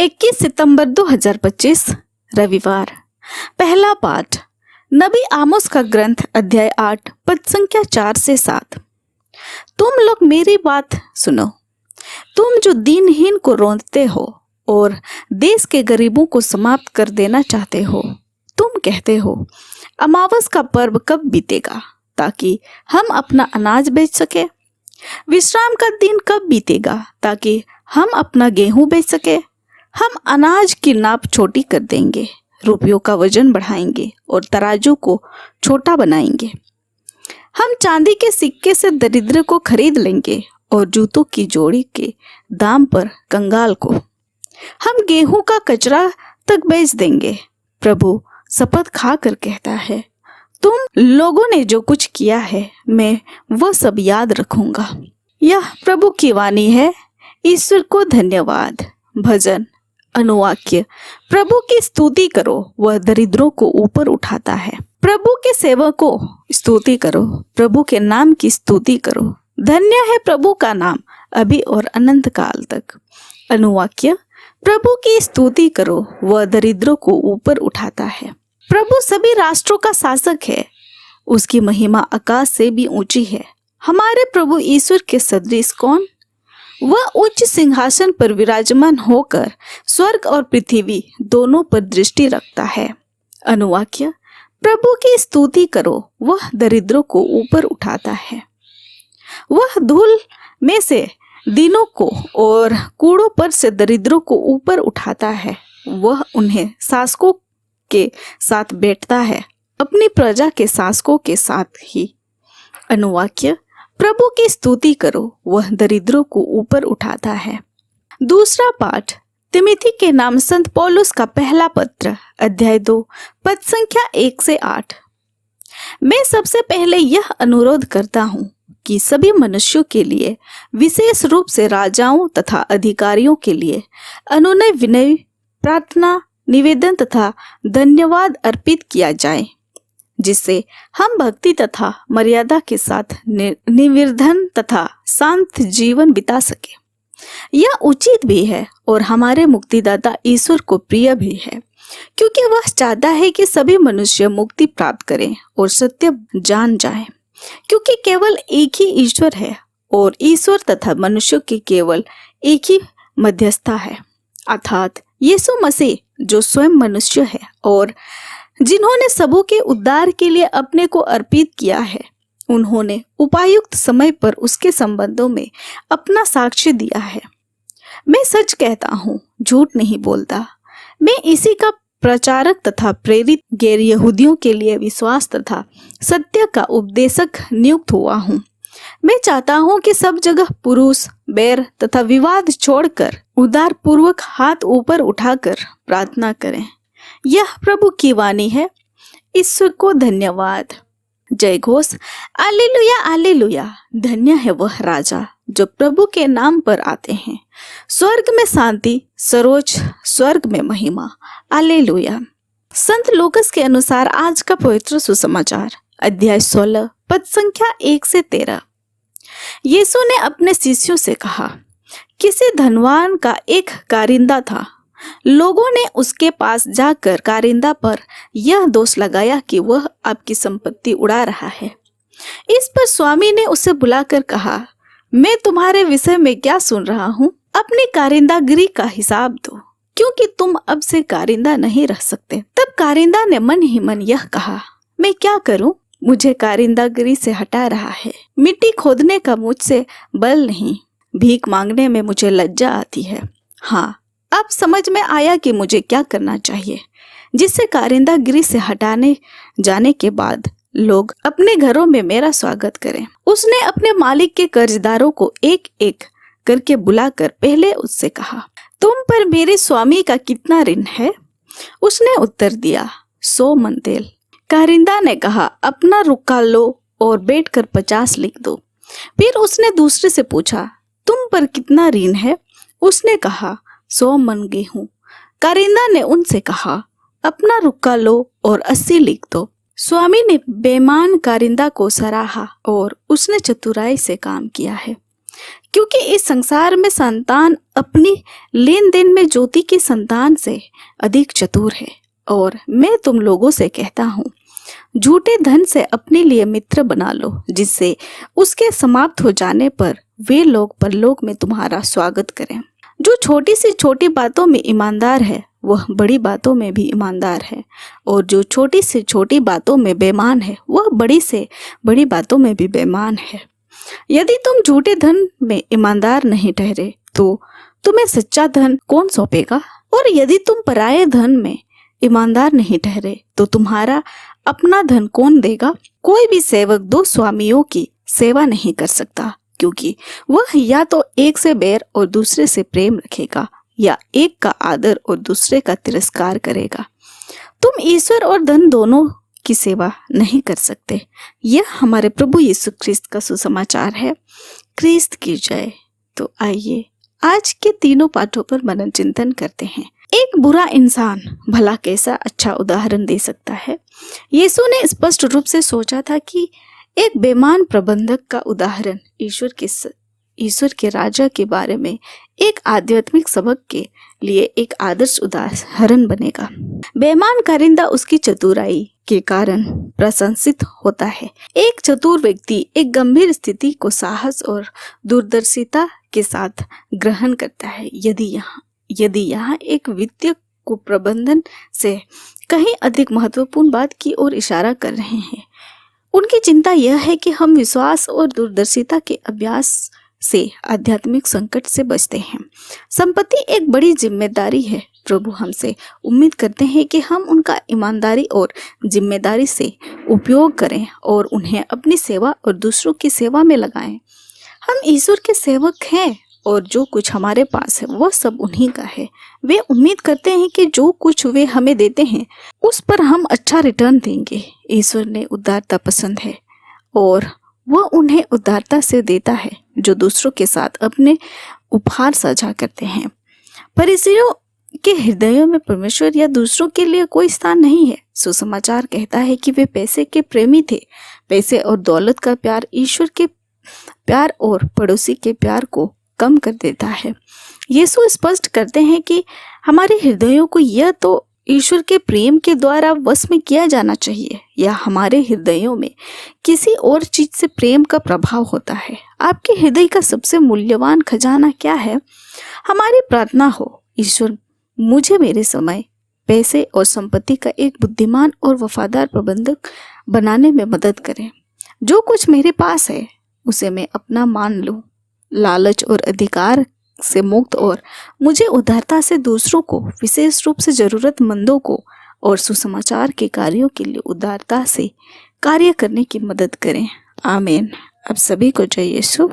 21 सितंबर 2025 रविवार। पहला पाठ नबी आमोस का ग्रंथ अध्याय 8 पद संख्या 4 से 7। तुम लोग मेरी बात सुनो, तुम जो दीनहीन को रौंदते हो और देश के गरीबों को समाप्त कर देना चाहते हो। तुम कहते हो अमावस का पर्व कब बीतेगा ताकि हम अपना अनाज बेच सके। विश्राम का दिन कब बीतेगा ताकि हम अपना गेहूं बेच सके। हम अनाज की नाप छोटी कर देंगे, रुपयों का वजन बढ़ाएंगे और तराजू को छोटा बनाएंगे। हम चांदी के सिक्के से दरिद्र को खरीद लेंगे और जूतों की जोड़ी के दाम पर कंगाल को। हम गेहूं का कचरा तक बेच देंगे। प्रभु शपथ खाकर कहता है, तुम लोगों ने जो कुछ किया है मैं वह सब याद रखूंगा। यह प्रभु की वाणी है। ईश्वर को धन्यवाद। भजन अनुवाक्य। प्रभु की स्तुति करो, वह दरिद्रों को ऊपर उठाता है। प्रभु के सेवकों स्तुति करो, प्रभु के नाम की स्तुति करो। धन्य है प्रभु का नाम अभी और अनंत काल तक। अनुवाक्य। प्रभु की स्तुति करो, वह दरिद्रों को ऊपर उठाता है। प्रभु सभी राष्ट्रों का शासक है, उसकी महिमा आकाश से भी ऊंची है। हमारे प्रभु ईश्वर के सदृश कौन। वह उच्च सिंहासन पर विराजमान होकर स्वर्ग और पृथ्वी दोनों पर दृष्टि रखता है। अनुवाक्य। प्रभु की स्तुति करो, वह दरिद्रों को ऊपर उठाता है। वह धूल में से दीनों को और कूड़ों पर से दरिद्रों को ऊपर उठाता है। वह उन्हें शासकों के साथ बैठता है, अपनी प्रजा के शासकों के साथ ही। अनुवाक्य। प्रभु की स्तुति करो, वह दरिद्रों को ऊपर उठाता है। दूसरा पाठ तिमोथी के नाम संत पौलुस का पहला पत्र अध्याय 2 पद संख्या 1 से 8। मैं सबसे पहले यह अनुरोध करता हूँ कि सभी मनुष्यों के लिए, विशेष रूप से राजाओं तथा अधिकारियों के लिए अनुनय विनय प्रार्थना निवेदन तथा धन्यवाद अर्पित किया जाए, जिससे हम भक्ति तथा मर्यादा के साथ निर्विघ्न तथा शांत जीवन बिता सके। यह उचित भी है और हमारे मुक्तिदाता ईश्वर को प्रिय भी है, क्योंकि वह चाहता है कि सभी मनुष्य मुक्ति प्राप्त करें और सत्य जान जाएं, क्योंकि केवल एक ही ईश्वर है और ईश्वर तथा मनुष्यों के केवल एक ही मध्यस्था है, अर्थात यीशु मसीह, जो स्वयं मनुष्य है और जिन्होंने सबों के उद्धार के लिए अपने को अर्पित किया है। उन्होंने उपायुक्त समय पर उसके संबंधों में अपना साक्ष्य दिया है। मैं सच कहता हूँ, झूठ नहीं बोलता। मैं इसी का प्रचारक तथा प्रेरित गैर यहूदियों के लिए विश्वास तथा सत्य का उपदेशक नियुक्त हुआ हूँ। मैं चाहता हूँ कि सब जगह पुरुष बैर तथा विवाद छोड़कर उदार पूर्वक हाथ ऊपर उठाकर प्रार्थना करें। यह प्रभु की वाणी है। ईश्वर को धन्यवाद। जय घोष। आलेलुया आलेलुया। धन्य है वह राजा जो प्रभु के नाम पर आते हैं। स्वर्ग में शांति, सरोज स्वर्ग में महिमा। आलेलुया। संत लूकस के अनुसार आज का पवित्र सुसमाचार अध्याय 16 पद संख्या 1 से 13। यीशु ने अपने शिष्यों से कहा, किसी धनवान का एक कारिंदा था। लोगों ने उसके पास जाकर कारिंदा पर यह दोष लगाया कि वह आपकी संपत्ति उड़ा रहा है। इस पर स्वामी ने उसे बुलाकर कहा, मैं तुम्हारे विषय में क्या सुन रहा हूँ। अपनी कारिंदागिरी का हिसाब दो, क्योंकि तुम अब से कारिंदा नहीं रह सकते। तब कारिंदा ने मन ही मन यह कहा, मैं क्या करूं, मुझे कारिंदागिरी से हटा रहा है। मिट्टी खोदने का मुझसे बल नहीं, भीख मांगने में मुझे लज्जा आती है। हाँ, अब समझ में आया कि मुझे क्या करना चाहिए, जिससे कारिंदागिरी से हटाने जाने के बाद लोग अपने घरों में मेरा स्वागत करें। उसने अपने मालिक के कर्जदारों को एक एक करके बुलाकर पहले उससे कहा, तुम पर मेरे स्वामी का कितना ऋण है। उसने उत्तर दिया, 100 मन तेल। कारिंदा ने कहा, अपना रुक्का लो और बैठकर 50 लिख दो। फिर उसने दूसरे से पूछा, तुम पर कितना ऋण है। उसने कहा, 100 मन गेहूं। कारिंदा ने उनसे कहा, अपना रुक्का लो और 80 लिख दो। स्वामी ने बेईमान कारिंदा को सराहा और उसने चतुराई से काम किया है, क्योंकि इस संसार में संतान अपनी लेन देन में ज्योति की संतान से अधिक चतुर है। और मैं तुम लोगों से कहता हूँ, झूठे धन से अपने लिए मित्र बना लो, जिससे उसके समाप्त हो जाने पर वे लोग परलोक में तुम्हारा स्वागत करें। जो छोटी से छोटी बातों में ईमानदार है वह बड़ी बातों में भी ईमानदार है, और जो छोटी से छोटी बातों में बेईमान है वह बड़ी से बड़ी बातों में भी बेईमान है। यदि तुम झूठे धन में ईमानदार नहीं ठहरे तो तुम्हें सच्चा धन कौन सौंपेगा? और यदि तुम पराये धन में ईमानदार नहीं ठहरे तो तुम्हारा अपना धन कौन देगा? कोई भी सेवक दो स्वामियों की सेवा नहीं कर सकता, क्योंकि वह या तो एक से बैर और दूसरे से प्रेम रखेगा, या एक का आदर और दूसरे का तिरस्कार करेगा। तुम ईश्वर और धन दोनों की सेवा नहीं कर सकते। यह हमारे प्रभु यीशु ख्रिस्त का सुसमाचार है। ख्रिस्त की जय। तो आइए आज के तीनों पाठों पर मनन चिंतन करते हैं। एक बुरा इंसान भला कैसा अच्छा उदाहरण दे सकता है? यीशु ने स्पष्ट रूप से सोचा था कि एक बेईमान प्रबंधक का उदाहरण ईश्वर के राजा के बारे में एक आध्यात्मिक सबक के लिए एक आदर्श उदाहरण बनेगा। बेईमान कारिंदा उसकी चतुराई के कारण प्रशंसित होता है। एक चतुर व्यक्ति एक गंभीर स्थिति को साहस और दूरदर्शिता के साथ ग्रहण करता है। यदि यहाँ एक वित्तीय कुप्रबंधन से कहीं अधिक महत्वपूर्ण बात की ओर इशारा कर रहे हैं। उनकी चिंता यह है कि हम विश्वास और दूरदर्शिता के अभ्यास से आध्यात्मिक संकट से बचते हैं। संपत्ति एक बड़ी जिम्मेदारी है। प्रभु हमसे उम्मीद करते हैं कि हम उनका ईमानदारी और जिम्मेदारी से उपयोग करें और उन्हें अपनी सेवा और दूसरों की सेवा में लगाएं। हम ईश्वर के सेवक हैं और जो कुछ हमारे पास है वह सब उन्हीं का है। वे उम्मीद करते हैं कि जो कुछ वे हमें देते हैं उस पर हम अच्छा रिटर्न देंगे। ईश्वर ने उदारता पसंद है और वह उन्हें उदारता से देता है जो दूसरों के साथ अपने उपहार साझा करते हैं। फरीसियों के हृदयों में परमेश्वर या दूसरों के लिए कोई स्थान नहीं है। सुसमाचार कहता है कि वे पैसे के प्रेमी थे। पैसे और दौलत का प्यार ईश्वर के प्यार और पड़ोसी के प्यार को कम कर देता है। यीशु स्पष्ट करते हैं कि हमारे हृदयों को यह तो ईश्वर के प्रेम के द्वारा वश में किया जाना चाहिए, या हमारे हृदयों में किसी और चीज से प्रेम का प्रभाव होता है। आपके हृदय का सबसे मूल्यवान खजाना क्या है? हमारी प्रार्थना हो, ईश्वर मुझे मेरे समय, पैसे और संपत्ति का एक बुद्धिमान और वफादार प्रबंधक बनाने में मदद करें। जो कुछ मेरे पास है उसे मैं अपना मान लूं, लालच और अधिकार से मुक्त, और मुझे उदारता से दूसरों को, विशेष रूप से जरूरतमंदों को और सुसमाचार के कार्यों के लिए उदारता से कार्य करने की मदद करें। आमीन। अब सभी को जय यीशु।